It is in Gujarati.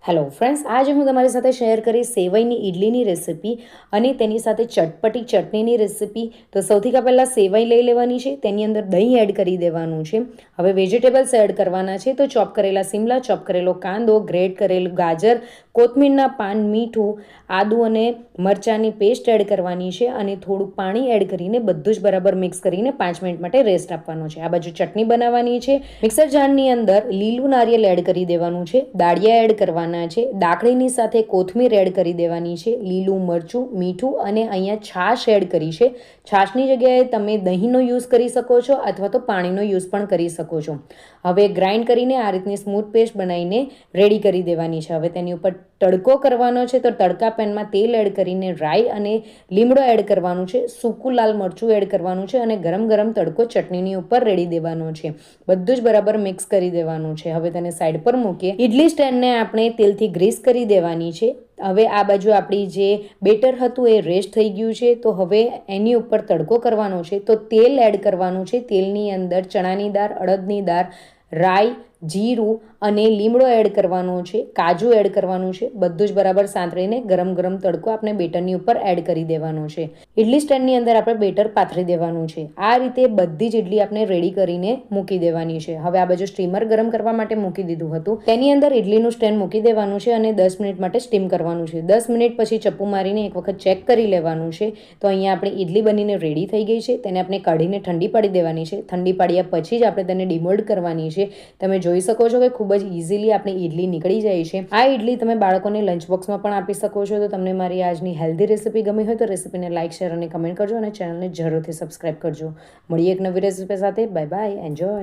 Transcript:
હેલો ફ્રેન્ડ્સ, આજે હું તમારી સાથે શેર કરીશ સેવઈની ઇડલીની રેસિપી અને તેની સાથે ચટપટી ચટણીની રેસિપી. તો સૌથી પહેલાં સેવઈ લઈ લેવાની છે, તેની અંદર દહીં એડ કરી દેવાનું છે. હવે વેજીટેબલ્સ એડ કરવાના છે, તો ચોપ કરેલા સિમલા, ચોપ કરેલો કાંદો, ગ્રેટ કરેલું ગાજર, કોથમીરના પાન, મીઠું, આદુ અને મરચાંની પેસ્ટ એડ કરવાની છે અને થોડું પાણી એડ કરીને બધું જ બરાબર મિક્સ કરીને 5 મિનિટ માટે રેસ્ટ આપવાનો છે. આ બાજુ ચટણી બનાવવાની છે. મિક્સર જારની અંદર લીલું નારિયેળ એડ કરી દેવાનું છે, દાળિયા એડ કરવાના છે, દાખડીની સાથે કોથમીર એડ કરી દેવાની છે, લીલું મરચું, મીઠું અને અહીંયા છાશ એડ કરી છે. છાશની જગ્યાએ તમે દહીંનો યુઝ કરી શકો છો અથવા તો પાણીનો યુઝ પણ કરી શકો છો. હવે ગ્રાઇન્ડ કરીને આ રીતની સ્મૂથ પેસ્ટ બનાવીને રેડી કરી દેવાની છે. હવે તેની ઉપર તડકો કરવાનો છે, તો તડકા પેનમાં તેલ એડ કરીને રાઈ અને લીમડો એડ કરવાનું છે, સૂકું લાલ મરચું એડ કરવાનું છે અને ગરમ ગરમ તડકો ચટણીની ઉપર રેડી દેવાનો છે. બધું જ બરાબર મિક્સ કરી દેવાનું છે. હવે તેને સાઈડ પર મૂકીએ. ઇડલી સ્ટેન્ડને આપણે તેલથી ગ્રીસ કરી દેવાની છે. હવે આ બાજુ આપણી જે બેટર હતું એ રેસ્ટ થઈ ગયું છે, તો હવે એની ઉપર તડકો કરવાનો છે. તો તેલ એડ કરવાનું છે. તેલની અંદર ચણાની દાળ, અડદની દાળ, રાઈ, જીરું અને લીમડો એડ કરવાનો છે, કાજુ એડ કરવાનું છે. બધું જ બરાબર સાંતળીને ગરમ ગરમ તડકો આપણે બેટરની ઉપર એડ કરી દેવાનો છે. ઇડલી સ્ટેન્ડની અંદર આપણે બેટર પાથરી દેવાનું છે. આ રીતે બધી જ ઇડલી આપણે રેડી કરીને મૂકી દેવાની છે. હવે આ બાજુ સ્ટીમર ગરમ કરવા માટે મૂકી દીધું હતું, તેની અંદર ઇડલીનું સ્ટેન્ડ મૂકી દેવાનું છે અને 10 મિનિટ માટે સ્ટીમ કરવાનું છે. 10 મિનિટ પછી ચપ્પુ મારીને એક વખત ચેક કરી લેવાનું છે. તો અહીંયા આપણી ઇડલી બનીને રેડી થઈ ગઈ છે. તેને આપણે કાઢીને ઠંડી પાડી દેવાની છે. ઠંડી પાડ્યા પછી જ આપણે તેને ડિમોલ્ડ કરવાની છે. તમે જોઈ શકો છો કે ખૂબ જ ઇઝીલી આપણી ઇડલી નીકળી જાય છે. આ ઇડલી તમે બાળકોને લંચ બોક્સમાં પણ આપી શકો છો. તો તમને મારી આજની હેલ્ધી રેસિપી ગમી હોય તો રેસિપીને લાઇક, શેર અને કમેન્ટ કરજો અને ચેનલને જરૂરથી સબસ્ક્રાઇબ કરજો. મળીએ એક નવી રેસિપી સાથે. Bye bye, enjoy.